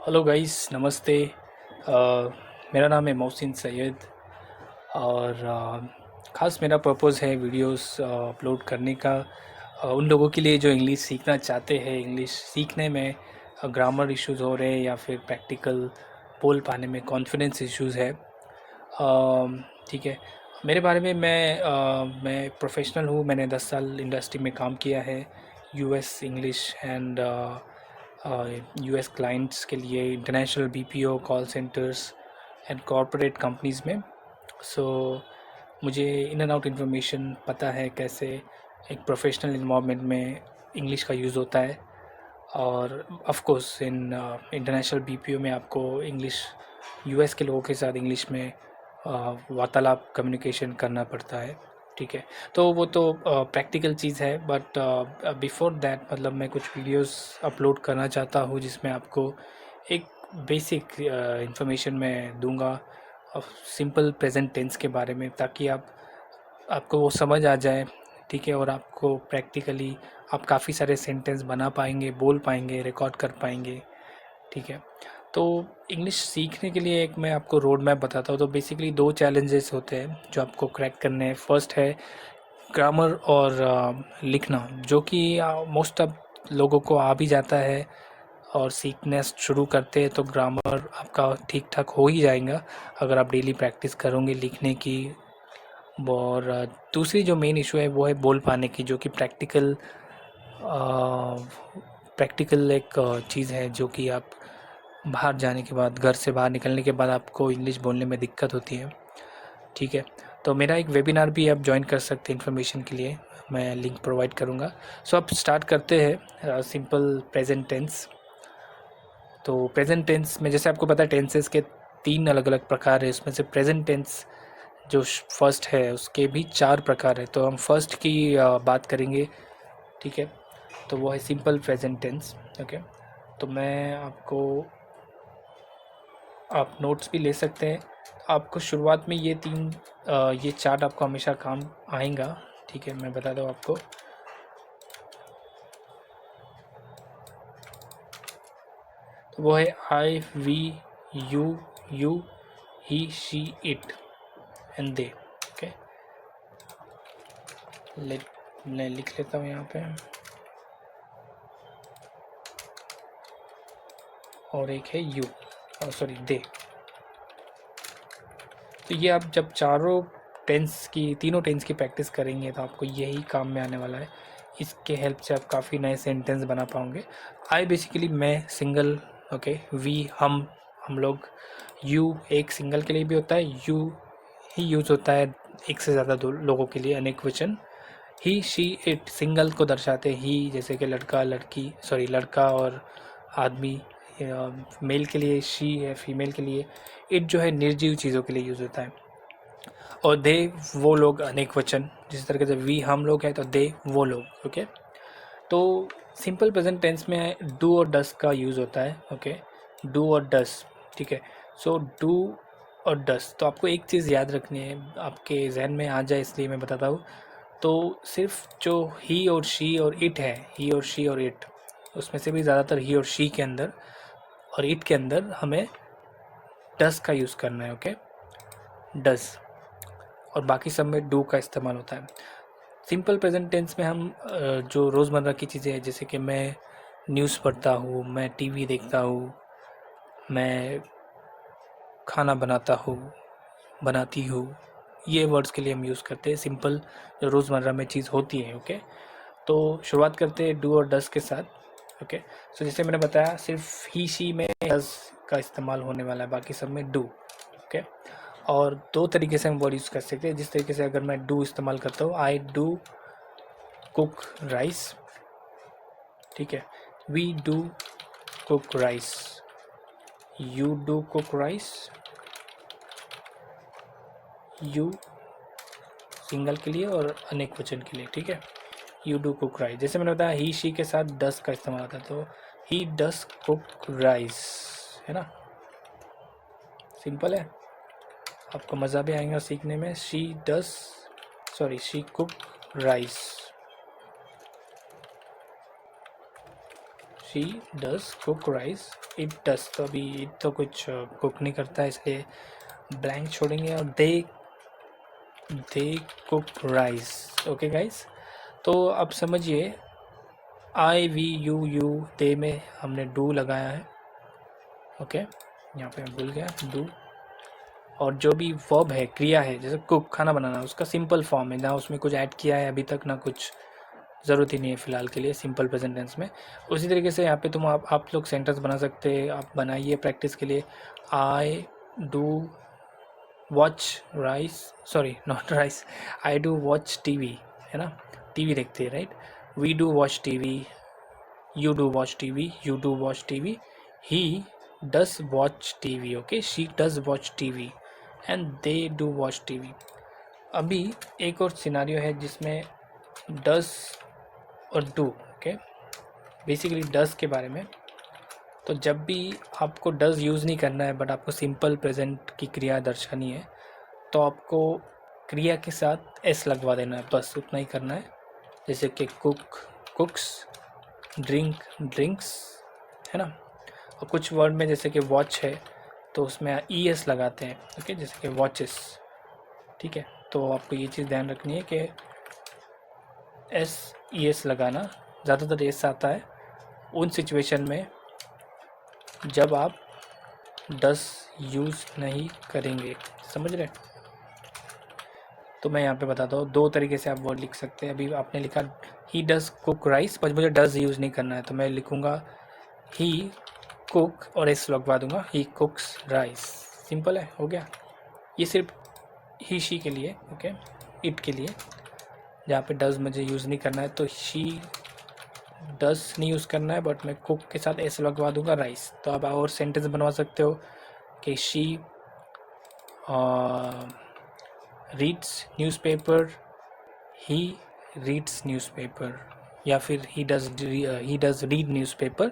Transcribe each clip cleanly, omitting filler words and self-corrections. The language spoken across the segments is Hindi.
हेलो गाइस, नमस्ते। अ, मेरा नाम है मोहसिन सैयद और ख़ास मेरा पर्पस है वीडियोस अपलोड करने का। उन लोगों के लिए जो इंग्लिश सीखना चाहते हैं, इंग्लिश सीखने में ग्रामर इश्यूज़ हो रहे हैं या फिर प्रैक्टिकल बोल पाने में कॉन्फिडेंस इश्यूज़ है। ठीक है। मेरे बारे में मैं प्रोफेशनल हूँ। मैंने 10 साल इंडस्ट्री में काम किया है, US English and US clients के लिए, international BPO call centres and corporate companies में। सो मुझे इन एंड आउट इन्फॉर्मेशन पता है कैसे एक प्रोफेशनल इन्वायरमेंट में इंग्लिश का यूज़ होता है। और of course in international BPO में आपको इंग्लिश, यूएस के लोगों के साथ इंग्लिश में वार्तालाप, कम्युनिकेशन करना पड़ता है। ठीक है। तो वो तो प्रैक्टिकल चीज़ है, बट बिफोर दैट मतलब मैं कुछ वीडियोस अपलोड करना चाहता हूँ जिसमें आपको एक बेसिक इंफॉर्मेशन मैं दूंगा सिंपल प्रेजेंट टेंस के बारे में, ताकि आपको वो समझ आ जाए। ठीक है। और आपको प्रैक्टिकली आप काफ़ी सारे सेंटेंस बना पाएंगे, बोल पाएंगे, रिकॉर्ड कर पाएंगे। ठीक है। तो इंग्लिश सीखने के लिए एक मैं आपको रोड मैप बताता हूँ। तो बेसिकली दो चैलेंजेस होते हैं जो आपको क्रैक करने हैं। फर्स्ट है ग्रामर और लिखना, जो कि मोस्ट ऑफ लोगों को आ भी जाता है। और सीखना शुरू करते हैं तो ग्रामर आपका ठीक ठाक हो ही जाएगा अगर आप डेली प्रैक्टिस करोगे लिखने की। और दूसरी जो मेन इशू है वो है बोल पाने की, जो कि प्रैक्टिकल एक चीज़ है जो कि आप बाहर जाने के बाद, घर से बाहर निकलने के बाद आपको इंग्लिश बोलने में दिक्कत होती है। ठीक है। तो मेरा एक वेबिनार भी आप ज्वाइन कर सकते हैं इन्फॉर्मेशन के लिए, मैं लिंक प्रोवाइड करूँगा। सो अब स्टार्ट करते हैं सिंपल प्रेजेंट टेंस। तो प्रेजेंट टेंस में जैसे आपको पता है टेंसेस के तीन अलग अलग प्रकार है, उसमें से प्रेजेंट टेंस जो फर्स्ट है उसके भी चार प्रकार है। तो हम फर्स्ट की बात करेंगे। ठीक है। तो वो है सिंपल प्रेजेंट टेंस। ओके। तो मैं आपको, आप नोट्स भी ले सकते हैं। आपको शुरुआत में ये चार्ट आपको हमेशा काम आएगा। ठीक है। मैं बता दूँ आपको। तो वो है I, we, you, he, she, it and they. Okay. मैं लिख लेता हूँ यहाँ पे। और एक है यू, सॉरी, दे। तो ये आप जब तीनों टेंस की प्रैक्टिस करेंगे तो आपको यही काम में आने वाला है। इसके हेल्प से आप काफ़ी नए सेंटेंस बना पाओगे। आई बेसिकली मैं, सिंगल। ओके। वी हम लोग। यू एक सिंगल के लिए भी होता है, यू ही यूज़ होता है एक से ज़्यादा दो लोगों के लिए, अनेक वचन। ही, शी, इट सिंगल को दर्शाते ही, जैसे कि लड़का लड़की, सॉरी, लड़का और आदमी। मेल के लिए शी है, फीमेल के लिए इट जो है निर्जीव चीज़ों के लिए यूज़ होता है। और दे वो लोग, अनेक वचन। जिस तरीके से वी हम लोग हैं तो दे वो लोग। ओके। तो सिंपल प्रेजेंट टेंस में डू और डस का यूज़ होता है। ओके। डू और डस। ठीक है। सो डू और डस, तो आपको एक चीज़ याद रखनी है, आपके जहन में आ जाए इसलिए मैं बताता हूँ। तो सिर्फ जो ही और शी और इट है, ही और शी और इट, उसमें से भी ज़्यादातर ही और शी के अंदर और इट के अंदर हमें डस का यूज़ करना है। ओके। डस। और बाकी सब में डू का इस्तेमाल होता है। सिंपल प्रेजेंट टेंस में हम जो रोज़मर्रा की चीज़ें हैं, जैसे कि मैं न्यूज़ पढ़ता हूँ, मैं टीवी देखता हूँ, मैं खाना बनाता हूँ, बनाती हूँ, ये वर्ड्स के लिए हम यूज़ करते हैं सिंपल जो रोज़मर्रा में चीज़ होती है। ओके। तो शुरुआत करते हैं डू और डस के साथ। ओके। सो जैसे मैंने बताया, सिर्फ ही शी में डस का इस्तेमाल होने वाला है, बाकी सब में डू। ओके। और दो तरीके से हम वर्ड यूज़ कर सकते हैं। जिस तरीके से अगर मैं डू इस्तेमाल करता हूँ, आई डू कुक राइस। ठीक है। We do cook rice, you do cook rice. You single के लिए और अनेक वचन के लिए। ठीक है। You do cook rice. जैसे मैंने बताया ही शी के साथ डस का इस्तेमाल आता है, तो ही डस कुक राइस, है ना। सिंपल है, आपको मज़ा भी आएगा सीखने में। She cook rice. She does cook rice, it does, तो अभी इट तो कुछ कुक नहीं करता है इसलिए ब्लैंक छोड़ेंगे, और they cook rice. Okay guys, तो अब समझिए आई वी यू यू दे में हमने डू लगाया है। ओके, यहाँ पे मैं भूल गया डू, और जो भी वर्ब है, क्रिया है, जैसे कुक खाना बनाना, उसका सिंपल फॉर्म है, ना उसमें कुछ ऐड किया है अभी तक, ना कुछ ज़रूरत ही नहीं है फ़िलहाल के लिए सिंपल प्रेजेंट टेंस में। उसी तरीके से यहाँ पे तुम आप लोग सेंटेंस बना सकते हैं, आप बनाइए प्रैक्टिस के लिए। I do watch rice, sorry not rice, I do watch TV, है ना, टीवी देखते हैं, right. We do watch TV, you do watch TV, you do watch TV, he does watch TV, okay, she does watch TV and they do watch TV। अभी एक और सिनारियो है जिसमें does और do, ओके, बेसिकली does के बारे में। तो जब भी आपको does यूज़ नहीं करना है बट आपको सिंपल प्रेजेंट की क्रिया दर्शानी है, तो आपको क्रिया के साथ s लगवा देना है, बस उतना ही करना है। जैसे कि कुक कुक्स, ड्रिंक ड्रिंक्स, है ना। और कुछ वर्ड में जैसे कि वॉच है तो उसमें ES लगाते हैं, ओके, जैसे कि वॉचेस, ठीक है। तो आपको ये चीज़ ध्यान रखनी है कि ES लगाना, ज़्यादातर S आता है उन सिचुएशन में जब आप डस यूज़ नहीं करेंगे, समझ रहे। तो मैं यहाँ पे बताता हूँ, दो तरीके से आप वर्ड लिख सकते हैं। अभी आपने लिखा ही डज़ कुक राइस, पर मुझे डज़ यूज़ नहीं करना है, तो मैं लिखूँगा ही कुक और S लगवा दूँगा, ही कुक्स राइस। सिंपल है, हो गया। ये सिर्फ ही शी के लिए, ओके, इट के लिए, जहाँ पे डज़ मुझे यूज़ नहीं करना है, तो शी डज़ नहीं यूज़ करना है, बट मैं कुक के साथ S लगवा दूँगा राइस। तो आप और सेंटेंस बनवा सकते हो कि she reads newspaper, he reads newspaper, या फिर ही डज़ रीड न्यूज़पेपर,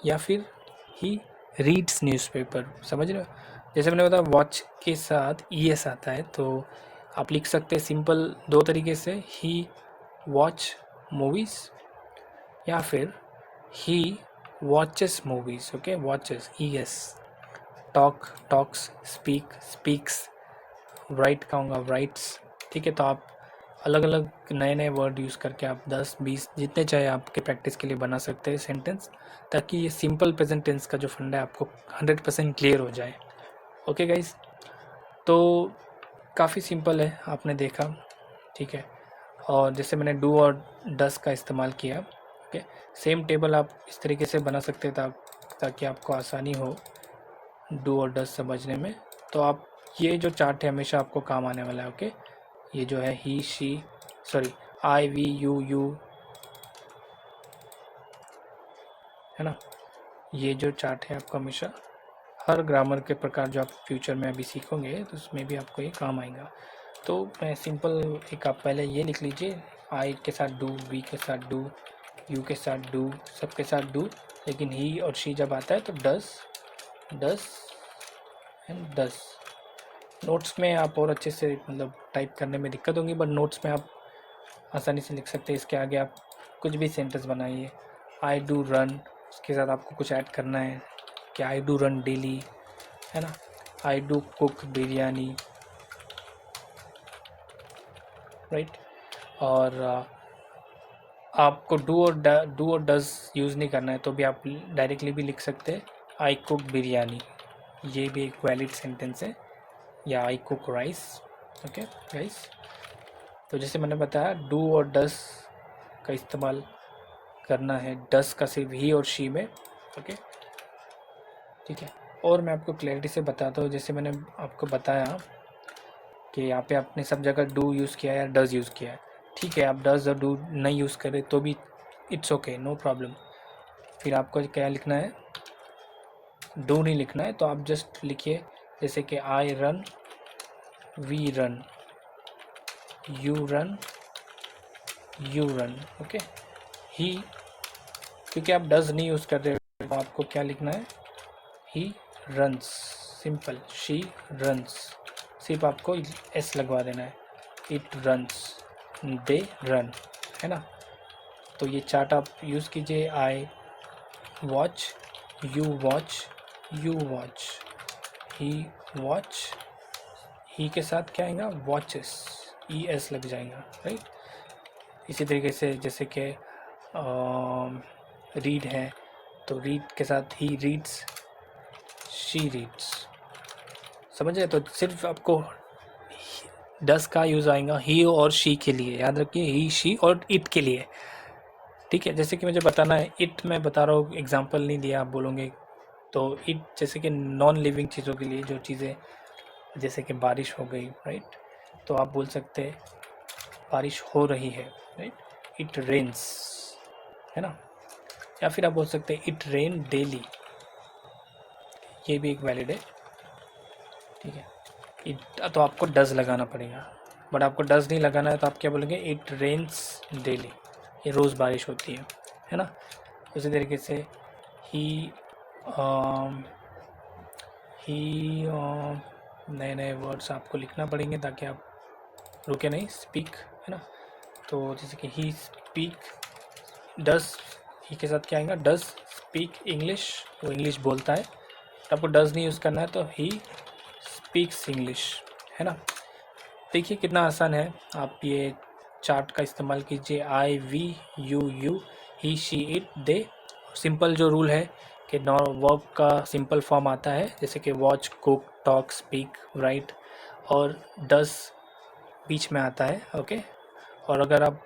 या फिर ही रीड्स न्यूज़पेपर, समझ रहे हो। जैसे मैंने बताया वॉच के साथ ES आता है, तो आप लिख सकते हैं सिंपल दो तरीके से, ही वॉच मूवीज़ या फिर he watches movies, okay, watches ES, talk talks, speak speaks, right कहूँगा राइट्स, ठीक है। तो आप अलग अलग नए नए वर्ड यूज़ करके आप 10-20 जितने चाहे आपके प्रैक्टिस के लिए बना सकते हैं सेंटेंस, ताकि ये सिंपल प्रेजेंट टेंस का जो फंडा है आपको 100% क्लियर हो जाए। ओके गाइस, तो काफ़ी सिंपल है, आपने देखा, ठीक है। और जैसे मैंने डू और डस का इस्तेमाल किया, ओके, सेम टेबल आप इस तरीके से बना सकते हैं ताकि आपको आसानी हो डू और डस समझने में। तो आप ये जो चार्ट है हमेशा आपको काम आने वाला है, ओके। ये जो है he she, sorry I we you you, है ना, ये जो चार्ट है आपको हमेशा हर ग्रामर के प्रकार जो आप फ्यूचर में अभी सीखोगे तो उसमें भी आपको ये काम आएगा। तो मैं सिंपल एक आप पहले ये लिख लीजिए, आई के साथ डू, वी के साथ डू, यू के साथ डू, सबके साथ डू, लेकिन ही और शी जब आता है तो डस डस एंड डस। नोट्स में आप और अच्छे से मतलब टाइप करने में दिक्कत होगी, बट नोट्स में आप आसानी से लिख सकते हैं। इसके आगे आप कुछ भी सेंटेंस बनाइए, आई डू रन, उसके साथ आपको कुछ ऐड करना है कि आई डू रन डेली, है ना, I do cook biryani, right. और आपको डू और डज यूज़ नहीं करना है तो भी आप डायरेक्टली भी लिख सकते हैं, आई कुक बिरयानी, ये भी एक वैलिड सेंटेंस है, या I cook rice, okay guys. तो जैसे मैंने बताया डू और डस का इस्तेमाल करना है, डस का सिर्फ ही और शी में, ओके, ठीक है। और मैं आपको क्लैरिटी से बताता हूँ, जैसे मैंने आपको बताया कि यहाँ पे आपने सब जगह डू यूज़ किया है या डज़ यूज़ किया है, ठीक है। आप डज़ और डू नहीं यूज़ करें तो भी इट्स ओके, नो प्रॉब्लम। फिर आपको क्या लिखना है, डू नहीं लिखना है, तो आप जस्ट लिखिए जैसे कि I run, we run, you run, you run, okay. He, क्योंकि आप डज़ नहीं यूज़ कर रहे हो तो आपको क्या लिखना है, he runs, simple, she runs, सिर्फ आपको एस लगवा देना है, इट रन्स, दे रन, है ना। तो ये चार्ट आप यूज़ कीजिए, I watch, you watch, you watch, he watch, he के साथ क्या आएगा, वॉचेस, ई एस लग जाएगा, राइट। इसी तरीके से जैसे कि रीड है तो रीड के साथ ही रीड्स, शी रीड्स, समझ रहे। तो सिर्फ आपको डस का यूज़ आएगा ही और शी के लिए, याद रखिए, ही शी और इट के लिए, ठीक है। जैसे कि मुझे बताना है, इट मैं बता रहा हूँ, एग्जांपल नहीं दिया, आप बोलोगे तो इट जैसे कि नॉन लिविंग चीज़ों के लिए, जो चीज़ें जैसे कि बारिश हो गई, राइट, तो आप बोल सकते हैं बारिश हो रही है, राइट, इट रेन्स, है ना। या फिर आप बोल सकते हैं इट रेन डेली, ये भी एक वैलिड है, ठीक है। इट तो आपको डज लगाना पड़ेगा, बट आपको डज नहीं लगाना है तो आप क्या बोलेंगे, इट रेन्स डेली, ये रोज़ बारिश होती है ना। उसी तरीके से ही नए नए वर्ड्स आपको लिखना पड़ेंगे ताकि आप रुके नहीं, स्पीक, है ना। तो जैसे कि ही स्पीक, डज, ही के साथ क्या आएगा, डज स्पीक इंग्लिश, वो इंग्लिश बोलता है, तो आपको डज नहीं यूज़ करना है, तो ही स्पीक्स इंग्लिश, है ना। देखिए कितना आसान है, आप ये चार्ट का इस्तेमाल कीजिए, I, we, you, he, she, it, they. Simple जो रूल है कि वर्ब का सिंपल फॉर्म आता है, जैसे कि watch, cook, talk, speak, right, और डस बीच में आता है, ओके। और अगर आप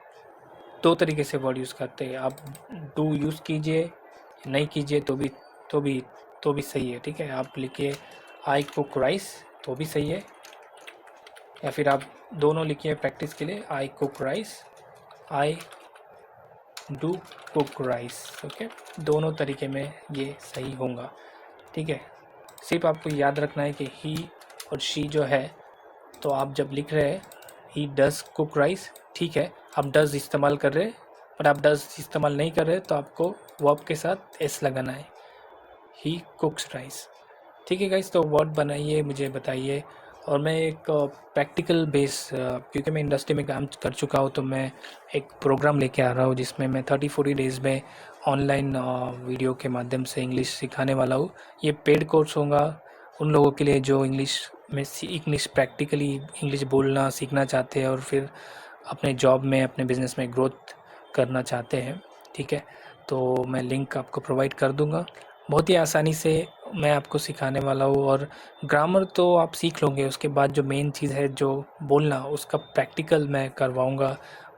दो तरीके से वर्ड यूज़ करते हैं, आप डू यूज़ कीजिए, नहीं कीजिए तो भी सही है, ठीक है। आप लिखिए आई कुक राइस, तो भी सही है, या फिर आप दोनों लिखिए प्रैक्टिस के लिए, I cook rice, I do cook rice, okay. दोनों तरीके में ये सही होगा, ठीक है। सिर्फ आपको याद रखना है कि ही और शी जो है, तो आप जब लिख रहे हैं ही डज कुक राइस, ठीक है, आप डज इस्तेमाल कर रहे हैं, पर आप डज इस्तेमाल नहीं कर रहे तो आपको वर्ब के साथ एस लगाना है, ही कुक्स राइस, ठीक है गाइस। तो वर्ड बनाइए, मुझे बताइए। और मैं एक प्रैक्टिकल बेस, क्योंकि मैं इंडस्ट्री में काम कर चुका हूँ, तो मैं एक प्रोग्राम लेके आ रहा हूँ जिसमें मैं 30-40 डेज़ में ऑनलाइन वीडियो के माध्यम से इंग्लिश सिखाने वाला हूँ। ये पेड कोर्स होगा उन लोगों के लिए जो इंग्लिश प्रैक्टिकली इंग्लिश बोलना सीखना चाहते हैं और फिर अपने जॉब में, अपने बिज़नेस में ग्रोथ करना चाहते हैं, ठीक है। तो मैं लिंक आपको प्रोवाइड कर दूँगा, बहुत ही आसानी से मैं आपको सिखाने वाला हूँ। और ग्रामर तो आप सीख लोगे, उसके बाद जो मेन चीज़ है जो बोलना, उसका प्रैक्टिकल मैं करवाऊँगा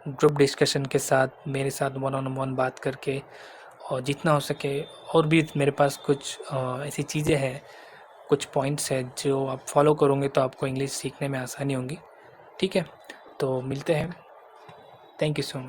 ग्रुप डिस्कशन के साथ, मेरे साथ वन ऑन वन बात करके, और जितना हो सके। और भी मेरे पास कुछ ऐसी चीज़ें हैं, कुछ पॉइंट्स हैं जो आप फॉलो करोगे तो आपको इंग्लिश सीखने में आसानी होगी, ठीक है। तो मिलते हैं, थैंक यू सो मच।